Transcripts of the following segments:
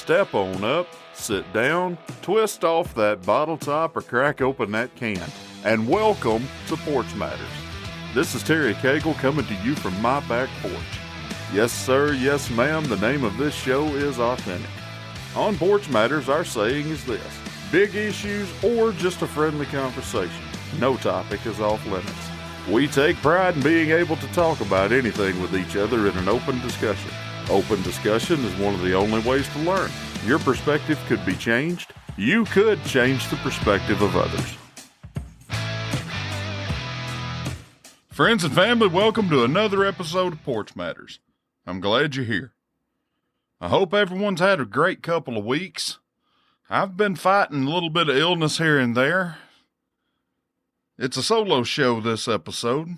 Step on up, sit down, twist off that bottle top or crack open that can, and welcome to Porch Matters. This is Terry Cagle coming to you from my back porch. Yes sir, yes ma'am, the name of this show is authentic. On Porch Matters, our saying is this: big issues or just a friendly conversation, no topic is off limits. We take pride in being able to talk about anything with each other in an open discussion. Open discussion is one of the only ways to learn. Your perspective could be changed. You could change the perspective of others. Friends and family, welcome to another episode of Porch Matters. I'm glad you're here. I hope everyone's had a great couple of weeks. I've been fighting a little bit of illness here and there. It's a solo show this episode.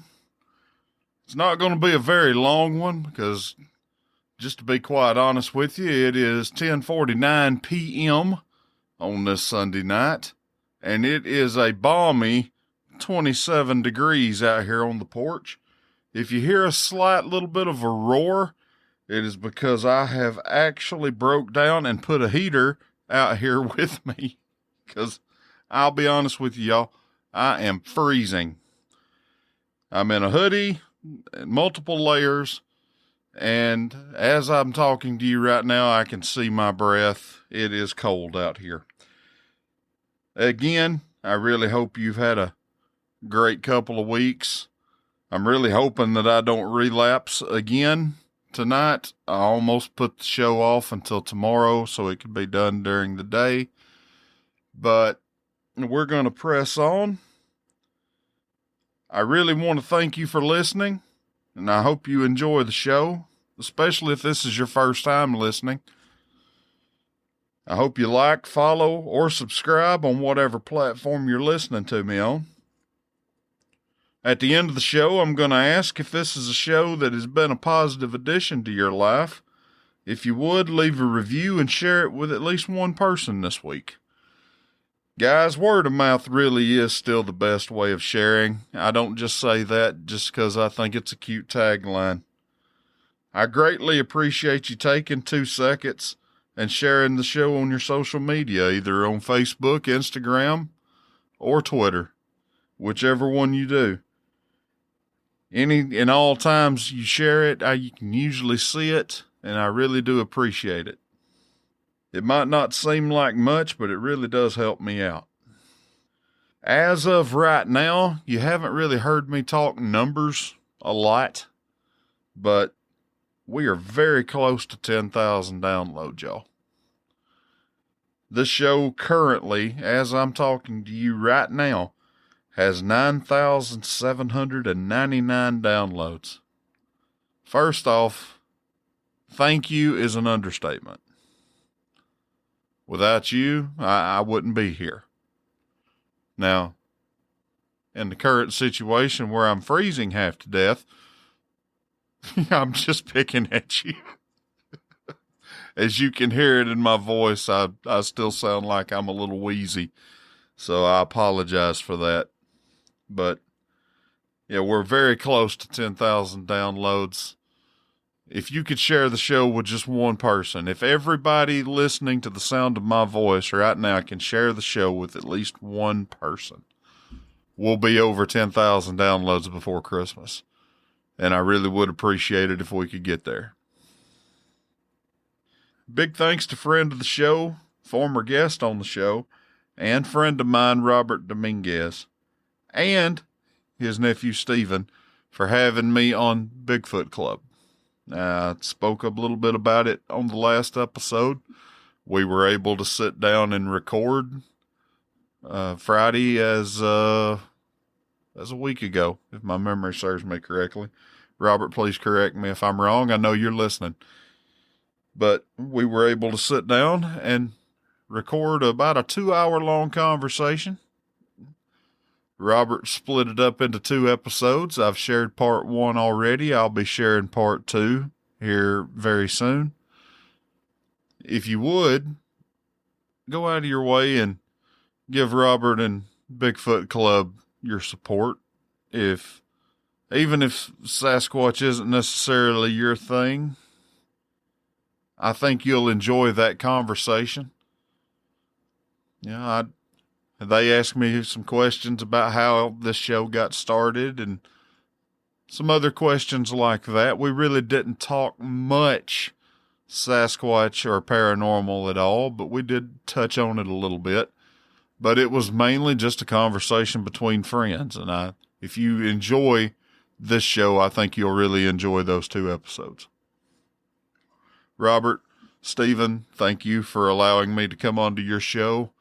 It's not going to be a very long one because, just to be quite honest with you, it is 10:49 p.m. on this Sunday night, and it is a balmy 27 degrees out here on the porch. If you hear a slight little bit of a roar, it is because I have actually broke down and put a heater out here with me, because I'll be honest with you, y'all, I am freezing. I'm in a hoodie, multiple layers, and as I'm talking to you right now, I can see my breath. It is cold out here. Again, I really hope you've had a great couple of weeks. I'm really hoping that I don't relapse again tonight. I almost put the show off until tomorrow so it could be done during the day, but we're going to press on. I really want to thank you for listening, and I hope you enjoy the show, especially if this is your first time listening. I hope you like, follow, or subscribe on whatever platform you're listening to me on. At the end of the show, I'm going to ask if this is a show that has been a positive addition to your life. If you would, leave a review and share it with at least one person this week. Guys, word of mouth really is still the best way of sharing. I don't just say that just because I think it's a cute tagline. I greatly appreciate you taking 2 seconds and sharing the show on your social media, either on Facebook, Instagram, or Twitter, whichever one you do. In all times you share it, you can usually see it, and I really do appreciate it. It might not seem like much, but it really does help me out. As of right now, you haven't really heard me talk numbers a lot, but we are very close to 10,000 downloads, y'all. This show currently, as I'm talking to you right now, has 9,799 downloads. First off, thank you is an understatement. Without you, I wouldn't be here. Now, in the current situation where I'm freezing half to death, I'm just picking at you. As you can hear it in my voice, I still sound like I'm a little wheezy, so I apologize for that. But, yeah, we're very close to 10,000 downloads. If you could share the show with just one person, if everybody listening to the sound of my voice right now can share the show with at least one person, we'll be over 10,000 downloads before Christmas. And I really would appreciate it if we could get there. Big thanks to friend of the show, former guest on the show, and friend of mine, Robert Dominguez, and his nephew, Stephen, for having me on Bigfoot Club. I spoke a little bit about it on the last episode. We were able to sit down and record Friday as a week ago, if my memory serves me correctly. Robert, please correct me if I'm wrong. I know you're listening. But we were able to sit down and record about a 2-hour-long conversation. Robert split it up into 2 episodes. I've shared part 1 already. I'll be sharing part 2 here very soon. If you would, go out of your way and give Robert and Bigfoot Club your support. Even if Sasquatch isn't necessarily your thing, I think you'll enjoy that conversation. They asked me some questions about how this show got started and some other questions like that. We really didn't talk much Sasquatch or paranormal at all, but we did touch on it a little bit. But it was mainly just a conversation between friends. And if you enjoy this show, I think you'll really enjoy those 2 episodes. Robert, Stephen, thank you for allowing me to come onto your show.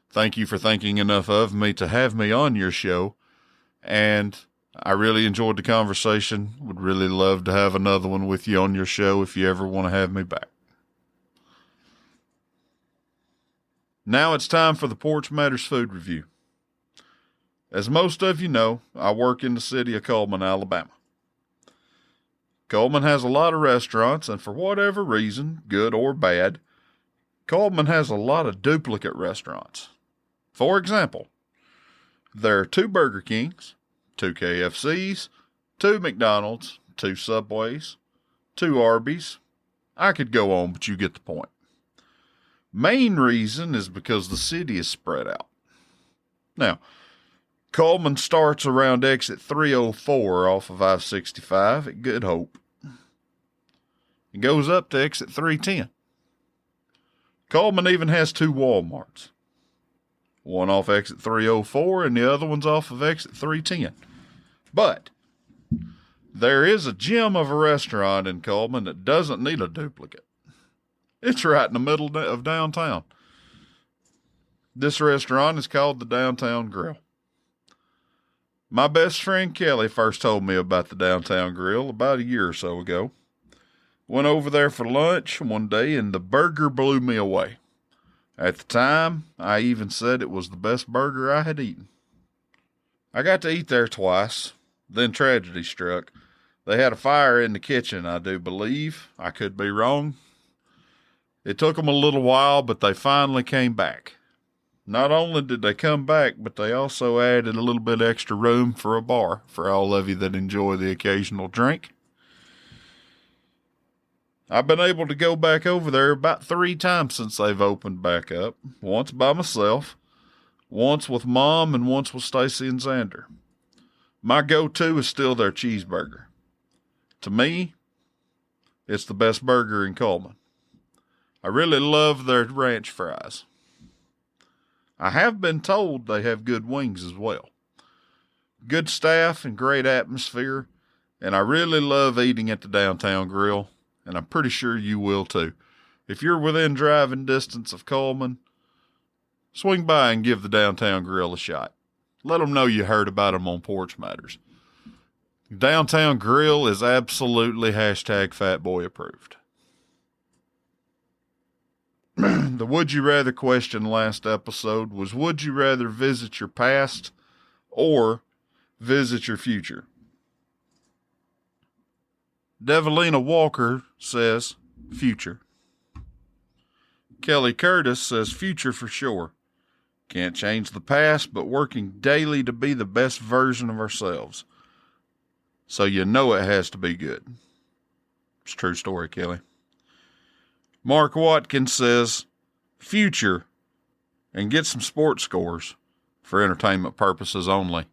Thank you for thinking enough of me to have me on your show. And I really enjoyed the conversation. Would really love to have another one with you on your show if you ever want to have me back. Now it's time for the Porch Matters Food Review. As most of you know, I work in the city of Cullman, Alabama. Cullman has a lot of restaurants, and for whatever reason, good or bad, Cullman has a lot of duplicate restaurants. For example, there are 2 Burger Kings, 2 KFCs, 2 McDonald's, 2 Subways, 2 Arby's. I could go on, but you get the point. Main reason is because the city is spread out. Now, Cullman starts around exit 304 off of I-65 at Good Hope. It goes up to exit 310. Cullman even has 2 Walmarts. One off exit 304 and the other one's off of exit 310. But there is a gem of a restaurant in Cullman that doesn't need a duplicate. It's right in the middle of downtown. This restaurant is called the Downtown Grill. My best friend Kelly first told me about the Downtown Grill about a year or so ago. Went over there for lunch one day and the burger blew me away. At the time, I even said it was the best burger I had eaten. I got to eat there twice, then tragedy struck. They had a fire in the kitchen, I do believe. I could be wrong. It took them a little while, but they finally came back. Not only did they come back, but they also added a little bit extra room for a bar for all of you that enjoy the occasional drink. I've been able to go back over there about 3 times since they've opened back up. Once by myself, once with Mom, and once with Stacy and Xander. My go-to is still their cheeseburger. To me, it's the best burger in Cullman. I really love their ranch fries. I have been told they have good wings as well. Good staff and great atmosphere, and I really love eating at the Downtown Grill, and I'm pretty sure you will too. If you're within driving distance of Cullman, swing by and give the Downtown Grill a shot. Let them know you heard about them on Porch Matters. Downtown Grill is absolutely #Fatboy approved. The Would You Rather question last episode was, would you rather visit your past or visit your future? Devalina Walker says future. Kelly Curtis says future for sure. Can't change the past, but working daily to be the best version of ourselves. So you know it has to be good. It's a true story, Kelly. Mark Watkins says future and get some sports scores for entertainment purposes only.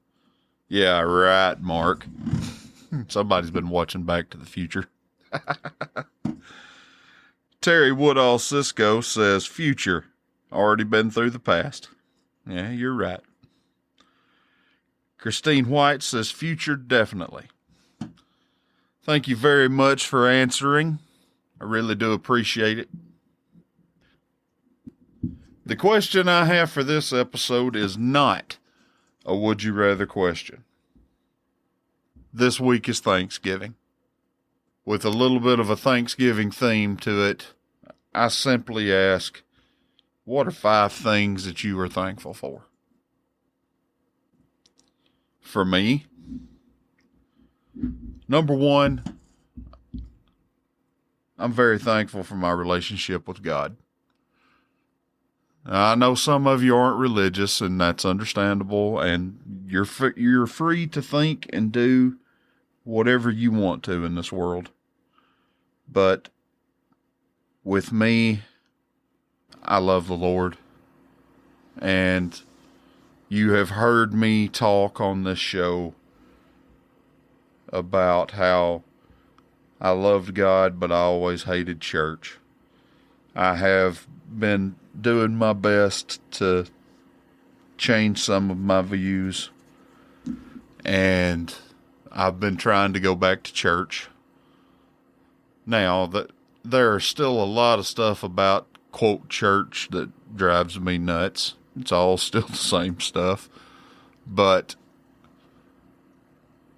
Yeah, right, Mark. Somebody's been watching Back to the Future. Terry Woodall Cisco says future. Already been through the past. Yeah, you're right. Christine White says future definitely. Thank you very much for answering. I really do appreciate it. The question I have for this episode is not a would you rather question. This week is Thanksgiving. With a little bit of a Thanksgiving theme to it, I simply ask, what are 5 things that you are thankful for? For me, number 1, I'm very thankful for my relationship with God. I know some of you aren't religious, and that's understandable, and you're free to think and do whatever you want to in this world. But with me, I love the Lord. And you have heard me talk on this show about how I loved God, but I always hated church. I have been doing my best to change some of my views, and I've been trying to go back to church. Now, that there are still a lot of stuff about, quote, church that drives me nuts. It's all still the same stuff. But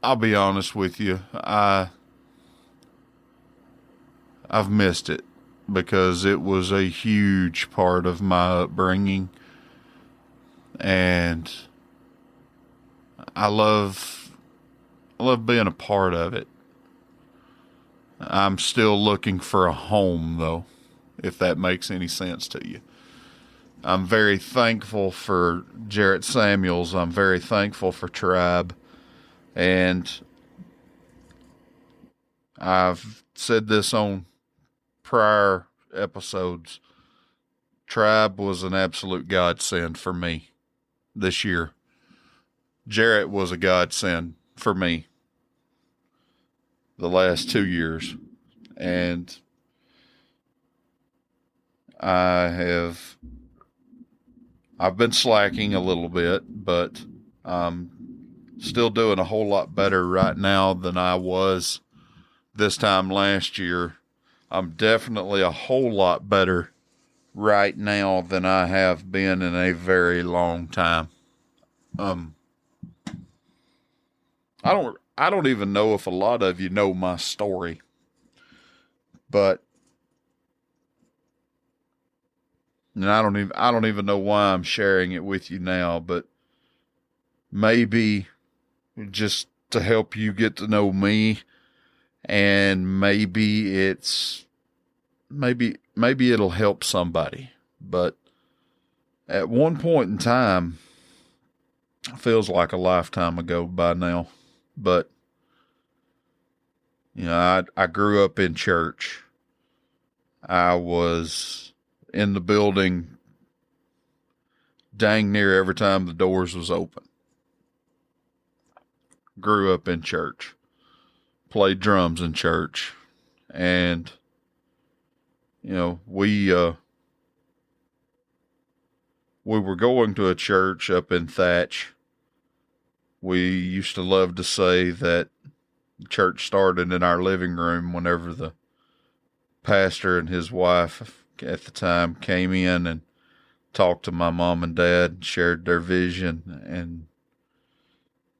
I'll be honest with you, I've missed it because it was a huge part of my upbringing. And I love being a part of it. I'm still looking for a home, though, if that makes any sense to you. I'm very thankful for Jarrett Samuels. I'm very thankful for Tribe. And I've said this on prior episodes. Tribe was an absolute godsend for me this year. Jarrett was a godsend for me the last 2 years. And I've been slacking a little bit, but I'm still doing a whole lot better right now than I was this time last year. I'm definitely a whole lot better right now than I have been in a very long time. I don't even know if a lot of you know my story, but and I don't even know why I'm sharing it with you now, but maybe just to help you get to know me, and maybe it'll help somebody. But at one point in time, it feels like a lifetime ago by now, but you know, I grew up in church. I was in the building dang near every time the doors was open. Grew up in church. Played drums in church. And, you know, we were going to a church up in Thatch. We used to love to say that church started in our living room whenever the pastor and his wife at the time came in and talked to my mom and dad and shared their vision. And,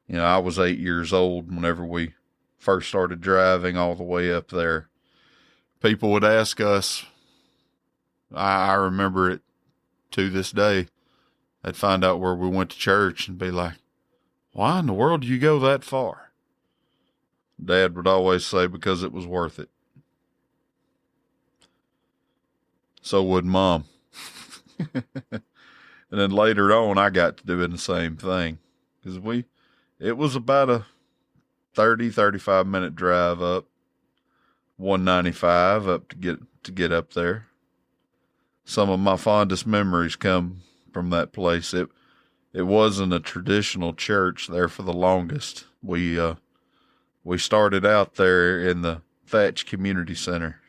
you know, I was 8 years old whenever we first started driving all the way up there. People would ask us, I remember it to this day, they'd find out where we went to church and be like, why in the world do you go that far? Dad would always say, because it was worth it. So would Mom. And then later on, I got to doing the same thing. Because it was about a 35 minute drive up 195 up to get up there. Some of my fondest memories come from that place. It wasn't a traditional church there for the longest. We started out there in the Thatch Community Center,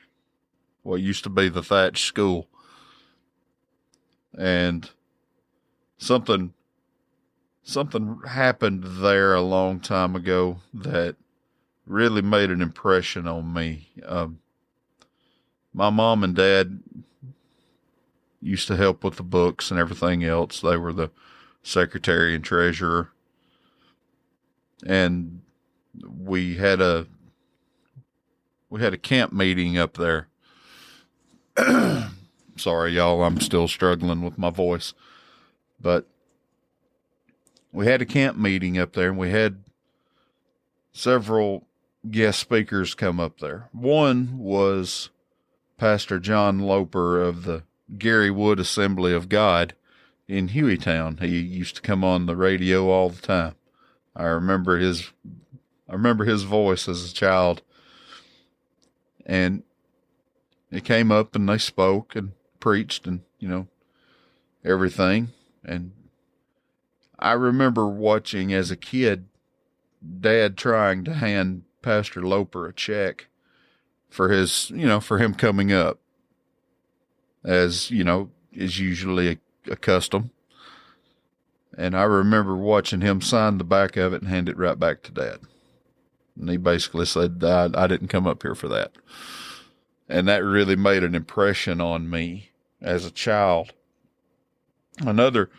what used to be the Thatch School. And something happened there a long time ago that really made an impression on me. My mom and dad used to help with the books and everything else. They were the secretary and treasurer. And we had a camp meeting up there. Sorry, y'all, I'm still struggling with my voice. But we had a camp meeting up there, and we had several guest speakers come up there. One was Pastor John Loper of the Gary Wood Assembly of God in Hueytown. He used to come on the radio all the time. I remember his voice as a child. And they came up and they spoke and preached and, everything. And I remember watching as a kid, Dad trying to hand Pastor Loper a check for for him coming up, as, is usually a custom. And I remember watching him sign the back of it and hand it right back to Dad. And he basically said, I didn't come up here for that. And that really made an impression on me as a child. Another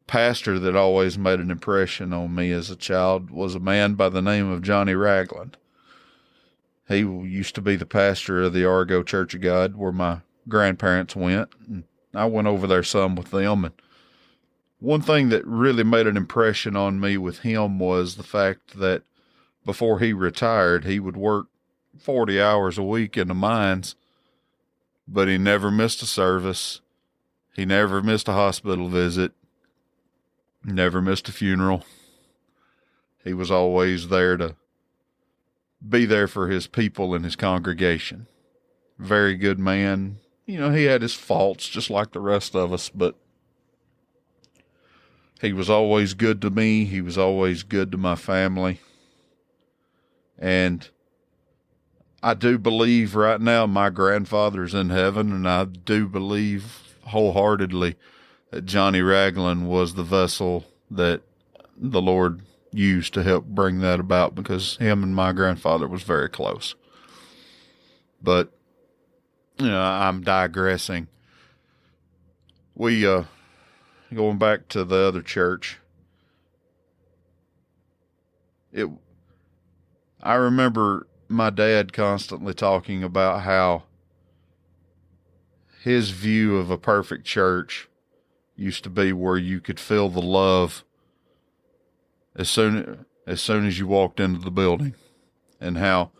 pastor that always made an impression on me as a child was a man by the name of Johnny Ragland. He used to be the pastor of the Argo Church of God, where my grandparents went. And I went over there some with them. And one thing that really made an impression on me with him was the fact that before he retired, he would work 40 hours a week in the mines, but he never missed a service. He never missed a hospital visit. Never missed a funeral. He was always there to be there for his people and his congregation. Very good man. He had his faults just like the rest of us, but he was always good to me. He was always good to my family. And I do believe right now my grandfather's in heaven, and I do believe wholeheartedly that Johnny Ragland was the vessel that the Lord used to help bring that about, because him and my grandfather was very close. But, I'm digressing. We, going back to the other church, I remember my dad constantly talking about how his view of a perfect church used to be where you could feel the love as soon as you walked into the building, and how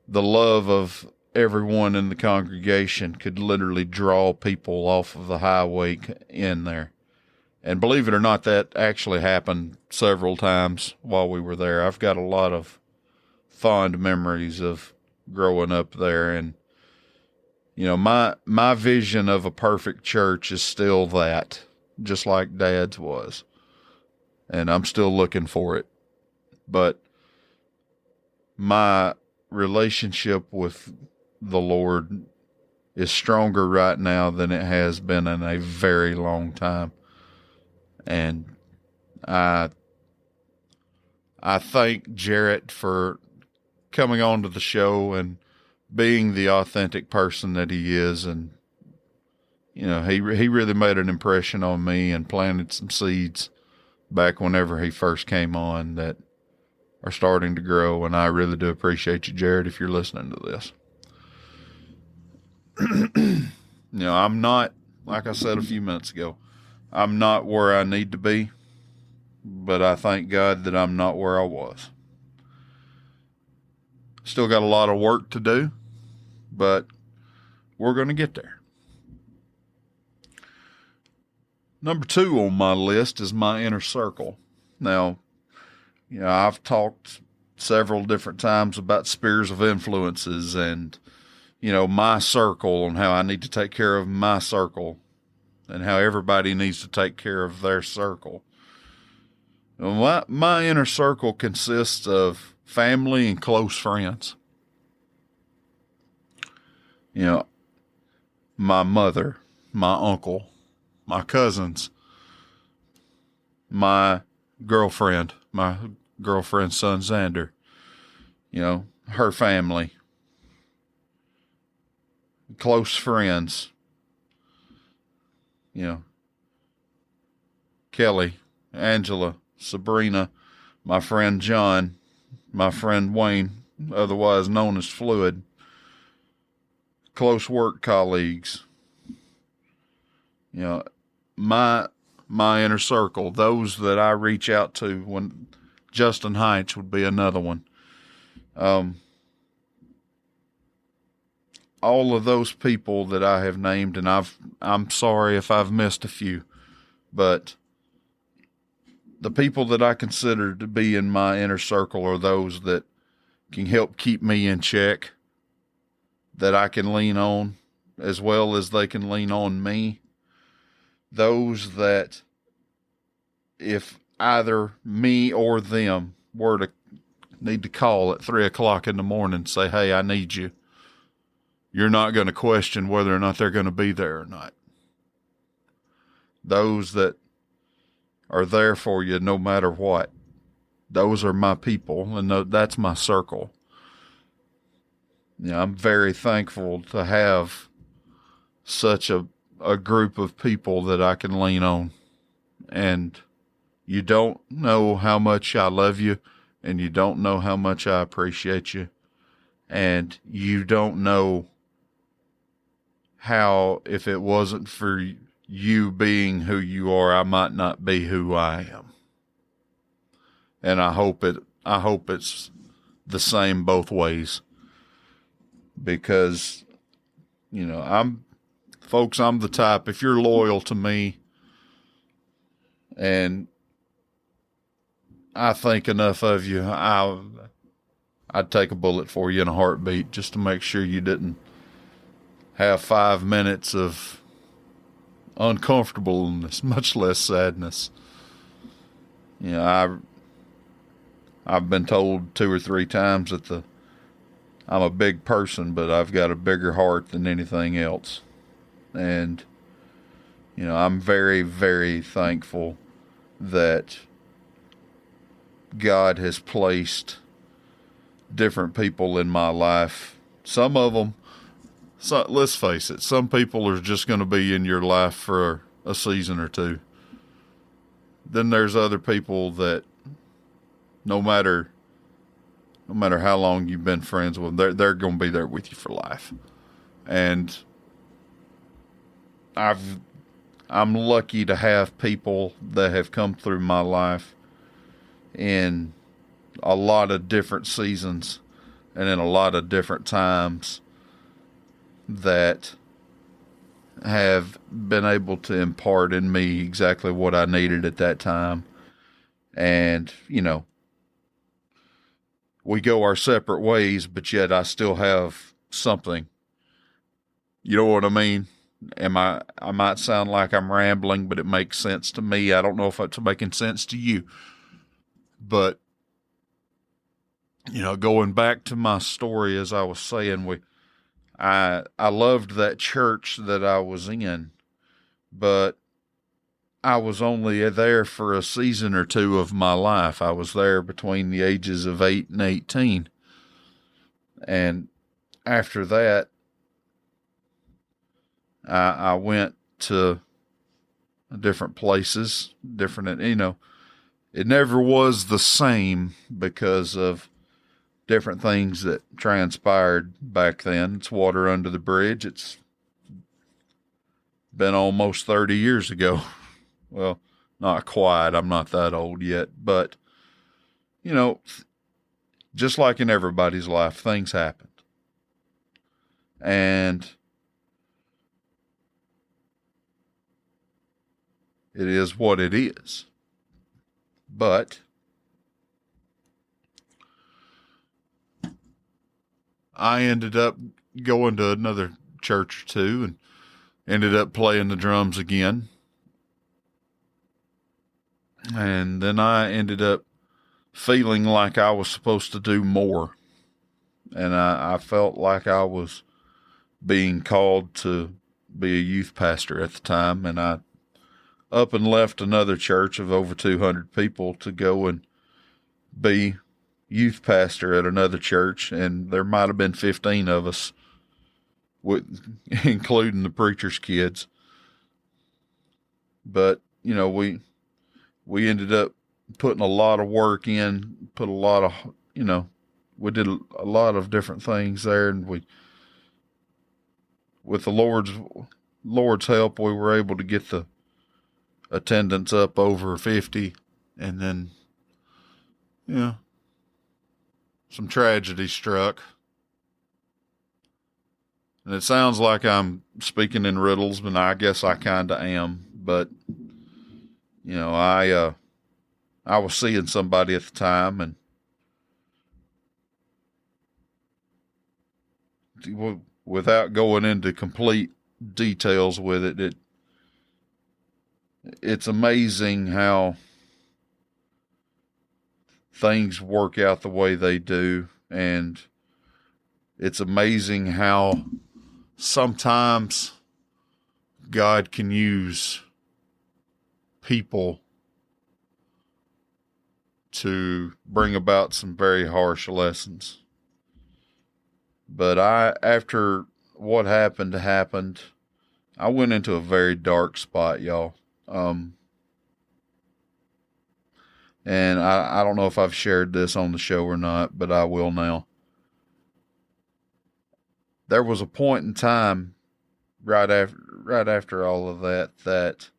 the love of everyone in the congregation could literally draw people off of the highway in there. And believe it or not, that actually happened several times while we were there. I've got a lot of fond memories of growing up there. And, my vision of a perfect church is still that, just like Dad's was. And I'm still looking for it. But my relationship with the Lord is stronger right now than it has been in a very long time. And I thank Jarrett for coming on to the show and being the authentic person that he is. And, he really made an impression on me and planted some seeds back whenever he first came on that are starting to grow. And I really do appreciate you, Jared, if you're listening to this. I'm not, like I said a few minutes ago, I'm not where I need to be, but I thank God that I'm not where I was. Still got a lot of work to do, but we're going to get there. Number 2 on my list is my inner circle. Now, I've talked several different times about spheres of influences and, my circle, and how I need to take care of my circle and how everybody needs to take care of their circle. My inner circle consists of family and close friends. My mother, my uncle, my cousins, my girlfriend's son, Xander, her family, close friends, Kelly, Angela, Sabrina, my friend John, my friend Wayne, otherwise known as Fluid, close work colleagues, my inner circle, those that I reach out to. When Justin Heights would be another one. All of those people that I have named, and I'm sorry if I've missed a few, but the people that I consider to be in my inner circle are those that can help keep me in check, that I can lean on as well as they can lean on me. Those that if either me or them were to need to call at 3:00 in the morning and say, hey, I need you, you're not going to question whether or not they're going to be there or not. Those that are there for you no matter what. Those are my people, and that's my circle. I'm very thankful to have such a group of people that I can lean on. And you don't know how much I love you, and you don't know how much I appreciate you, and you don't know how, if it wasn't for you being who you are, I might not be who I am. And I hope it's the same both ways, because, I'm the type, if you're loyal to me and I think enough of you, I'd take a bullet for you in a heartbeat just to make sure you didn't have 5 minutes of uncomfortableness, much less sadness. I've been told 2 or 3 times that I'm a big person, but I've got a bigger heart than anything else. And, I'm very, very thankful that God has placed different people in my life. Some of them, let's face it, some people are just going to be in your life for a season or two. Then there's other people that no matter how long you've been friends with them, they're going to be there with you for life. And I'm lucky to have people that have come through my life in a lot of different seasons and in a lot of different times that have been able to impart in me exactly what I needed at that time. And, we go our separate ways, but yet I still have something. You know what I mean? I might sound like I'm rambling, but it makes sense to me. I don't know if it's making sense to you. But, going back to my story, as I was saying, I loved that church that I was in, but I was only there for a season or two of my life. I was there between the ages of 8 and 18. And after that, I went to different places, it never was the same because of different things that transpired back then. It's water under the bridge. It's been almost 30 years ago. Well, not quite. I'm not that old yet, but, just like in everybody's life, things happened. And it is what it is. But I ended up going to another church or two and ended up playing the drums again. And then I ended up feeling like I was supposed to do more. And I felt like I was being called to be a youth pastor at the time. And I up and left another church of over 200 people to go and be youth pastor at another church. And there might have been 15 of us, including the preacher's kids. But, we ended up putting a lot of work in, we did a lot of different things there. And with the Lord's help, we were able to get the attendance up over 50. And then, some tragedy struck. And it sounds like I'm speaking in riddles, but I guess I kind of am. But, I was seeing somebody at the time, and without going into complete details with it, it's amazing how things work out the way they do. And it's amazing how sometimes God can use people to bring about some very harsh lessons. But after what happened, I went into a very dark spot, y'all. And I don't know if I've shared this on the show or not, but I will now. There was a point in time right after all of that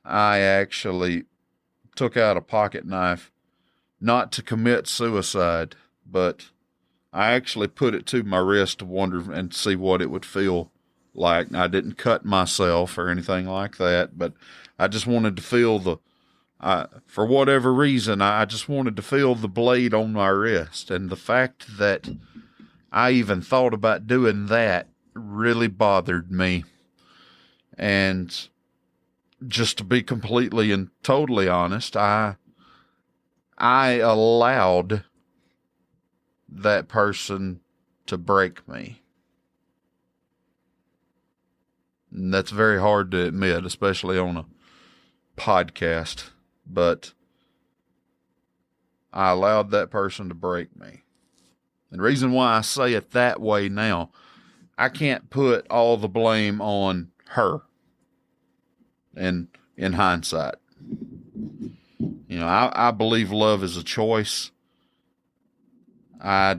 I actually took out a pocket knife, not to commit suicide, but I actually put it to my wrist to wonder and see what it would feel like. I didn't cut myself or anything like that, but I just wanted to feel for whatever reason, I just wanted to feel the blade on my wrist. And the fact that I even thought about doing that really bothered me. And just to be completely and totally honest, I allowed that person to break me. And that's very hard to admit, especially on a podcast, but I allowed that person to break me. And the reason why I say it that way now, I can't put all the blame on her. And in hindsight, I believe love is a choice. I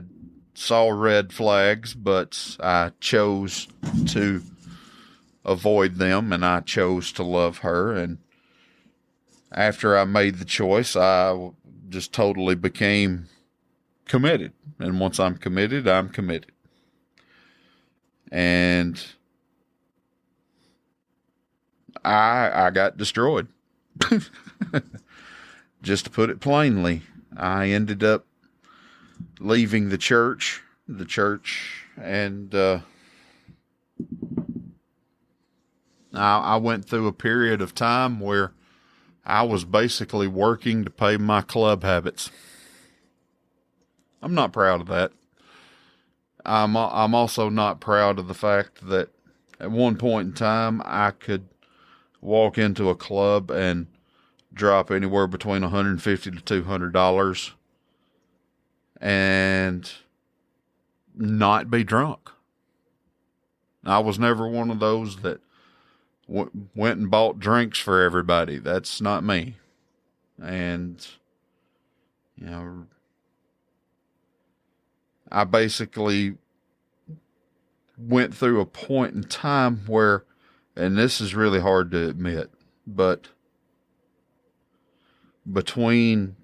saw red flags, but I chose to avoid them, and I chose to love her. And after I made the choice, I just totally became committed. And once I'm committed, I'm committed. And I got destroyed. Just to put it plainly, I ended up leaving the church, and I went through a period of time where I was basically working to pay my club habits. I'm not proud of that. I'm also not proud of the fact that at one point in time I could walk into a club and drop anywhere between $150 to $200 and not be drunk. I was never one of those that went and bought drinks for everybody. That's not me. And, I basically went through a point in time where, and this is really hard to admit, but between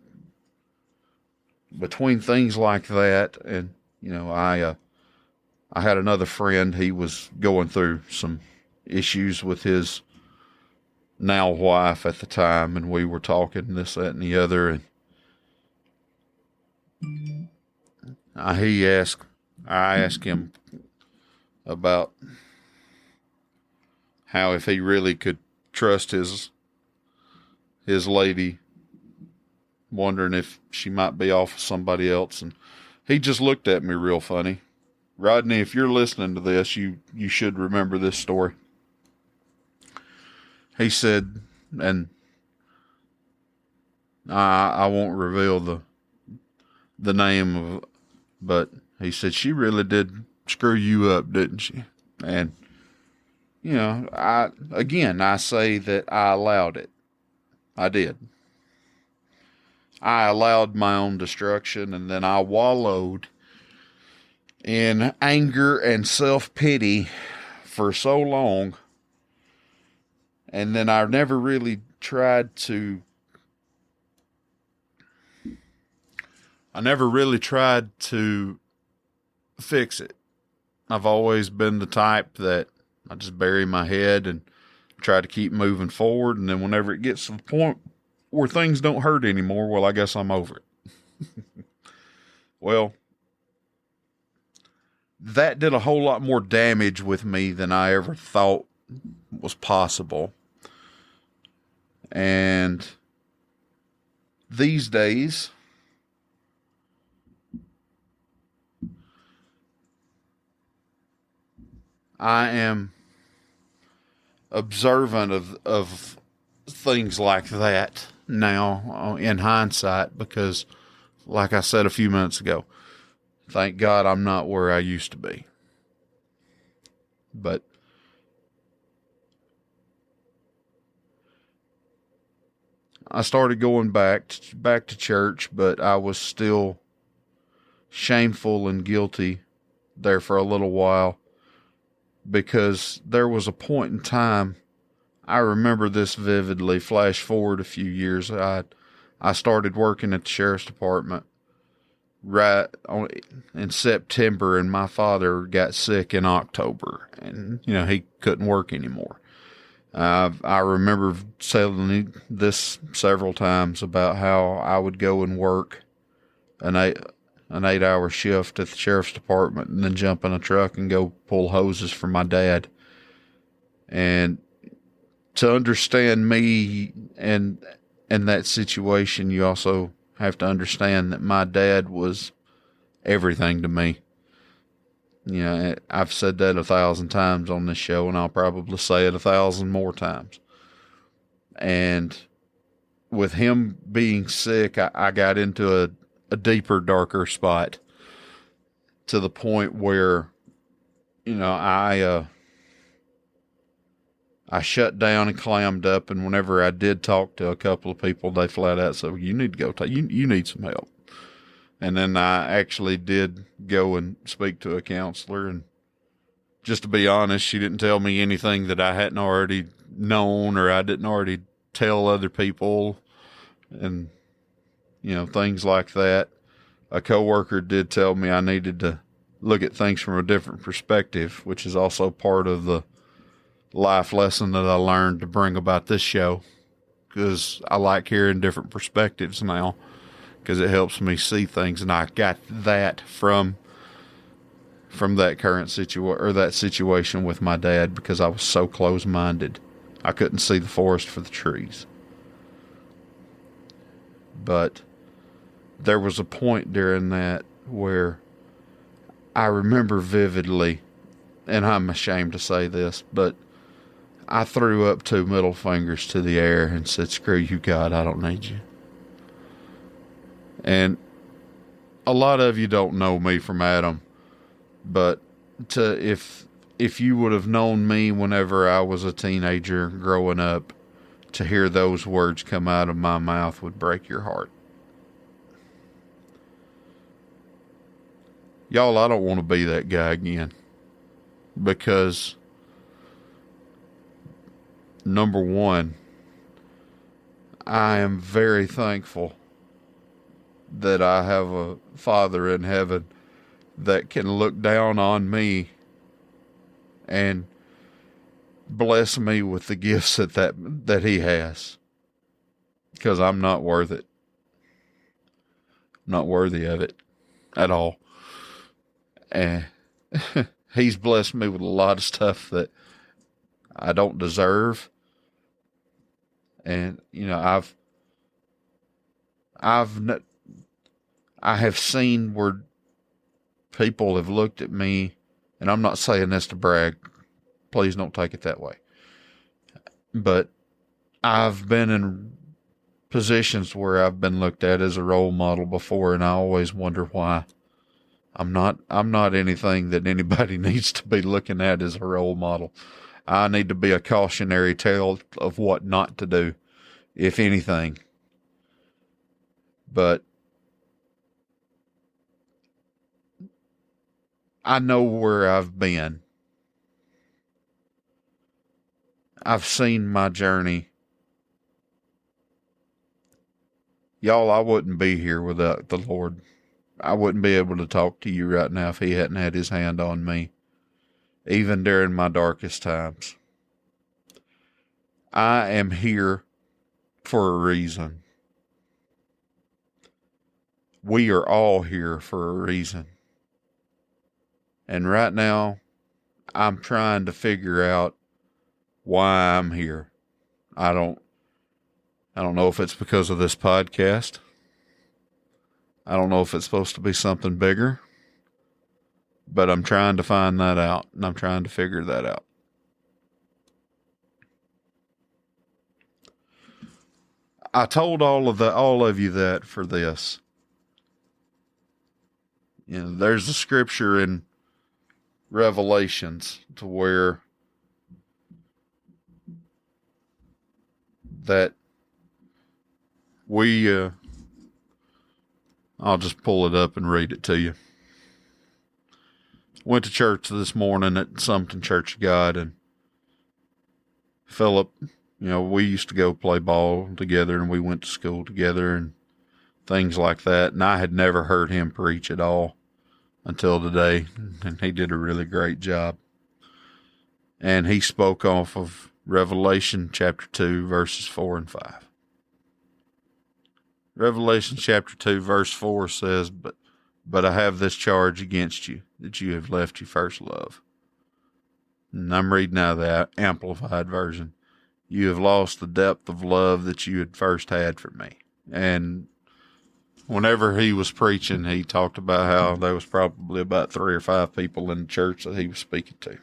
things like that, and I had another friend. He was going through some issues with his now wife at the time, and we were talking this, that, and the other, and I asked him about how if he really could trust his lady, wondering if she might be off with somebody else. And he just looked at me real funny. Rodney, if you're listening to this, you should remember this story. He said, and I won't reveal the name of, but he said, she really did screw you up, didn't she? And, I say that I allowed it. I did. I allowed my own destruction, and then I wallowed in anger and self-pity for so long. And then I never really tried to fix it. I've always been the type that I just bury my head and try to keep moving forward. And then whenever it gets to the point where things don't hurt anymore, well, I guess I'm over it. Well, that did a whole lot more damage with me than I ever thought was possible. And these days, I am observant of things like that now in hindsight, because like I said a few minutes ago, thank God I'm not where I used to be. But I started going back to church, but I was still shameful and guilty there for a little while, because there was a point in time, I remember this vividly, flash forward a few years, I started working at the sheriff's department in September, and my father got sick in October, and he couldn't work anymore. I remember telling this several times about how I would go and work an 8-hour shift at the sheriff's department and then jump in a truck and go pull hoses for my dad. And to understand me and that situation, you also have to understand that my dad was everything to me. I've said that 1,000 times on this show, and I'll probably say it 1,000 more times. And with him being sick, I got into a deeper, darker spot, to the point where, I shut down and clammed up. And whenever I did talk to a couple of people, they flat out said, "You need to go you need some help." And then I actually did go and speak to a counselor. And just to be honest, she didn't tell me anything that I hadn't already known, or I didn't already tell other people, and, things like that. A coworker did tell me I needed to look at things from a different perspective, which is also part of the life lesson that I learned to bring about this show, because I like hearing different perspectives now, because it helps me see things. And I got that from that current situation with my dad, because I was so close-minded. I couldn't see the forest for the trees. But there was a point during that where I remember vividly, and I'm ashamed to say this, but I threw up 2 middle fingers to the air and said, "Screw you, God, I don't need you." And a lot of you don't know me from Adam, but if you would have known me whenever I was a teenager growing up, to hear those words come out of my mouth would break your heart. Y'all, I don't want to be that guy again, because number one, I am very thankful that I have a Father in heaven that can look down on me and bless me with the gifts that he has, because I'm not worth it. I'm not worthy of it at all. And he's blessed me with a lot of stuff that I don't deserve. And, I have seen where people have looked at me, and I'm not saying this to brag. Please don't take it that way. But I've been in positions where I've been looked at as a role model before, and I always wonder why. I'm not anything that anybody needs to be looking at as a role model. I need to be a cautionary tale of what not to do, if anything. But I know where I've been. I've seen my journey. Y'all, I wouldn't be here without the Lord. I wouldn't be able to talk to you right now if he hadn't had his hand on me, even during my darkest times. I am here for a reason. We are all here for a reason. And right now, I'm trying to figure out why I'm here. I don't know if it's because of this podcast. I don't know if it's supposed to be something bigger, but I'm trying to find that out, and I'm trying to figure that out. I told all of you that for this. There's a scripture in Revelations to where that I'll just pull it up and read it to you. Went to church this morning at Sumton Church of God, and Philip, we used to go play ball together, and we went to school together and things like that. And I had never heard him preach at all until today, and he did a really great job. And he spoke off of Revelation chapter 2, verses 4 and 5. Revelation chapter 2, verse 4 says, But I have this charge against you, that you have left your first love. And I'm reading out of the Amplified Version. You have lost the depth of love that you had first had for me. And whenever he was preaching, he talked about how there was probably about 3 or 5 people in the church that he was speaking to.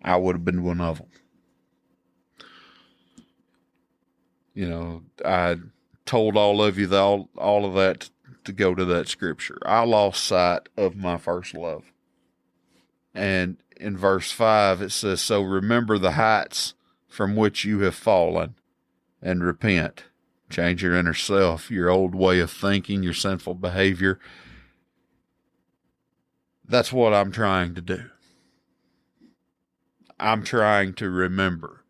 I would have been one of them. I told all of you all of that to go to that scripture. I lost sight of my first love. And in verse 5, it says, So remember the heights from which you have fallen and repent. Change your inner self, your old way of thinking, your sinful behavior. That's what I'm trying to do. I'm trying to remember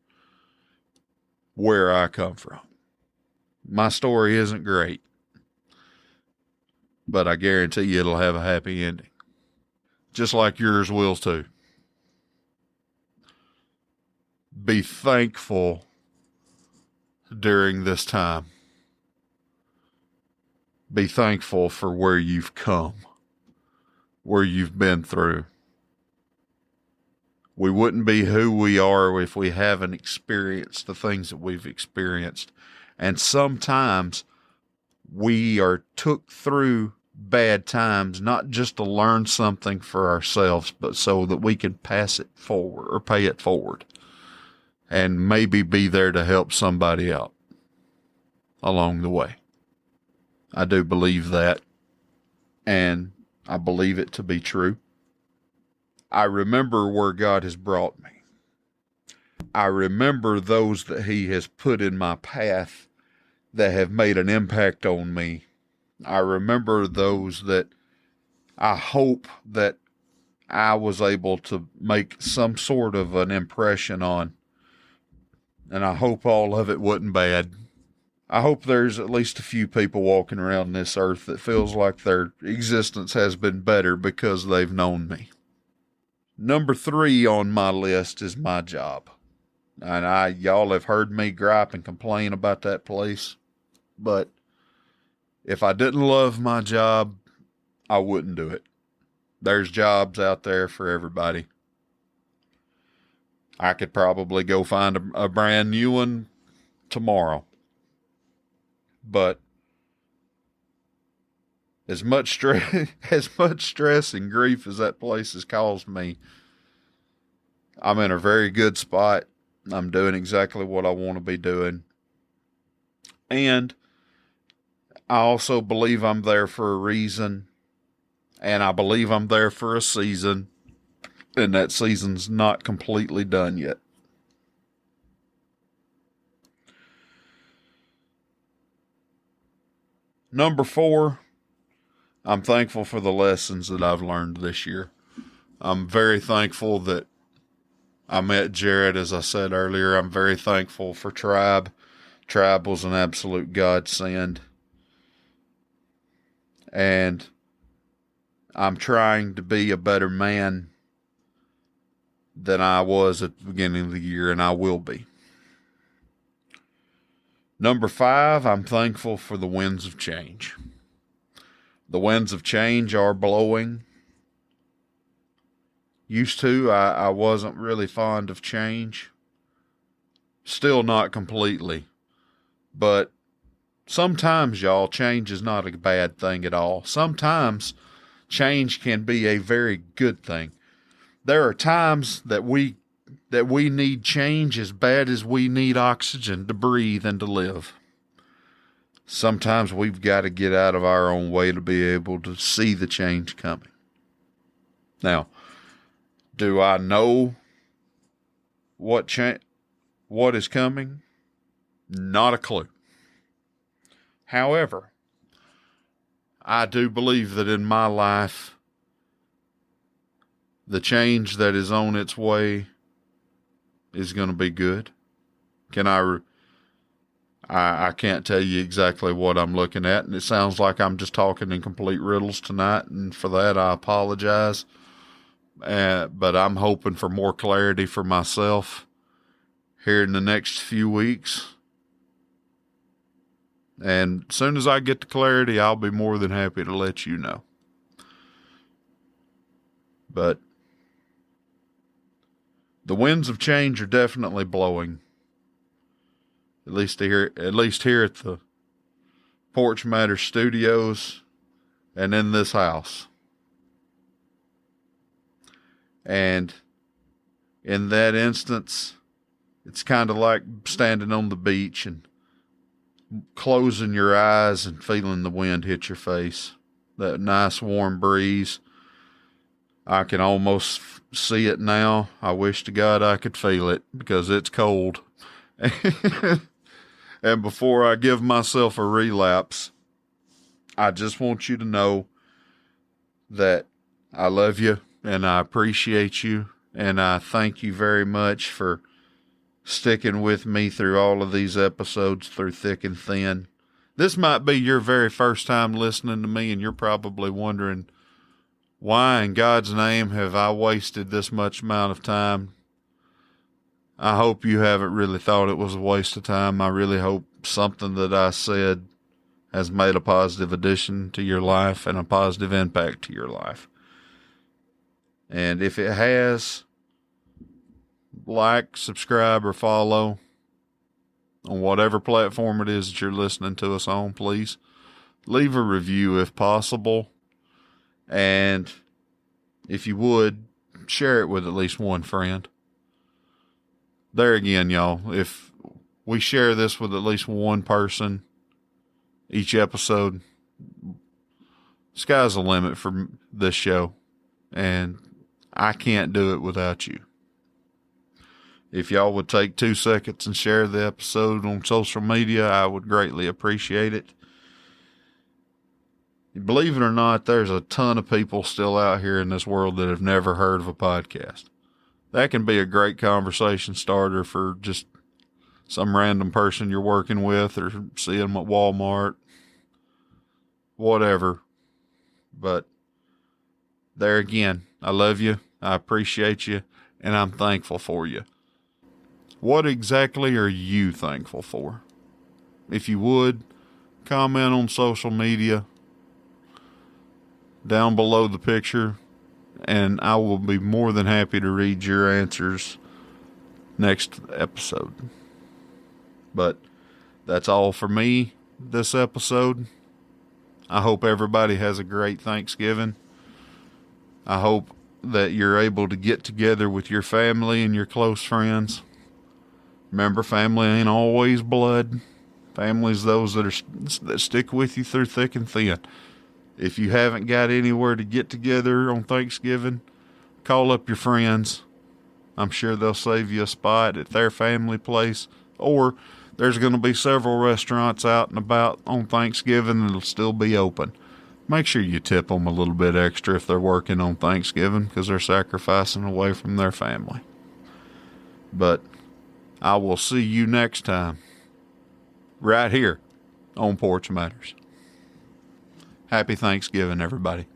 where I come from. My story isn't great, but I guarantee you it'll have a happy ending. Just like yours will too. Be thankful during this time. Be thankful for where you've come, where you've been through. We wouldn't be who we are if we haven't experienced the things that we've experienced. And sometimes we are took through bad times, not just to learn something for ourselves, but so that we can pass it forward or pay it forward and maybe be there to help somebody out along the way. I do believe that, and I believe it to be true. I remember where God has brought me. I remember those that he has put in my path that have made an impact on me. I remember those that I hope that I was able to make some sort of an impression on. And I hope all of it wasn't bad. I hope there's at least a few people walking around this earth that feels like their existence has been better because they've known me. Number 3 on my list is my job. And y'all have heard me gripe and complain about that place. But if I didn't love my job, I wouldn't do it. There's jobs out there for everybody. I could probably go find a brand new one tomorrow. But as much stress and grief as that place has caused me, I'm in a very good spot. I'm doing exactly what I want to be doing. And I also believe I'm there for a reason. And I believe I'm there for a season. And that season's not completely done yet. Number 4, I'm thankful for the lessons that I've learned this year. I'm very thankful that I met Jared, as I said earlier. I'm very thankful for Tribe. Tribe was an absolute godsend. And I'm trying to be a better man than I was at the beginning of the year, and I will be. Number 5, I'm thankful for the winds of change. The winds of change are blowing, Used to, I wasn't really fond of change. Still not completely. But sometimes, y'all, change is not a bad thing at all. Sometimes change can be a very good thing. There are times that we need change as bad as we need oxygen to breathe and to live. Sometimes we've got to get out of our own way to be able to see the change coming. Now, do I know what is coming? Not a clue. However, I do believe that in my life, the change that is on its way is going to be good. I can't tell you exactly what I'm looking at, and it sounds like I'm just talking in complete riddles tonight, and for that I apologize. But I'm hoping for more clarity for myself here in the next few weeks. And as soon as I get the clarity, I'll be more than happy to let you know. But the winds of change are definitely blowing. At least here at the Porch Matter Studios and in this house. And in that instance, it's kind of like standing on the beach and closing your eyes and feeling the wind hit your face. That nice warm breeze. I can almost see it now. I wish to God I could feel it because it's cold. And before I give myself a relapse, I just want you to know that I love you and I appreciate you. And I thank you very much for sticking with me through all of these episodes, through thick and thin. This might be your very first time listening to me, and you're probably wondering, why in God's name have I wasted this much amount of time? I hope you haven't really thought it was a waste of time. I really hope something that I said has made a positive addition to your life and a positive impact to your life. And if it has, like, subscribe, or follow on whatever platform it is that you're listening to us on. Please leave a review if possible. And if you would, share it with at least one friend. There again, y'all, if we share this with at least one person each episode, sky's the limit for this show. And I can't do it without you. If y'all would take 2 seconds and share the episode on social media, I would greatly appreciate it. Believe it or not, there's a ton of people still out here in this world that have never heard of a podcast. That can be a great conversation starter for just some random person you're working with or see them at Walmart, whatever. But there again, I love you, I appreciate you, and I'm thankful for you. What exactly are you thankful for? If you would, comment on social media down below the picture, and I will be more than happy to read your answers next episode. But that's all for me this episode. I hope everybody has a great Thanksgiving. I hope that you're able to get together with your family and your close friends. Remember, family ain't always blood. Family's those that stick with you through thick and thin. If you haven't got anywhere to get together on Thanksgiving, call up your friends. I'm sure they'll save you a spot at their family place. Or there's going to be several restaurants out and about on Thanksgiving that'll still be open. Make sure you tip them a little bit extra if they're working on Thanksgiving because they're sacrificing away from their family. But I will see you next time right here on Porch Matters. Happy Thanksgiving, everybody.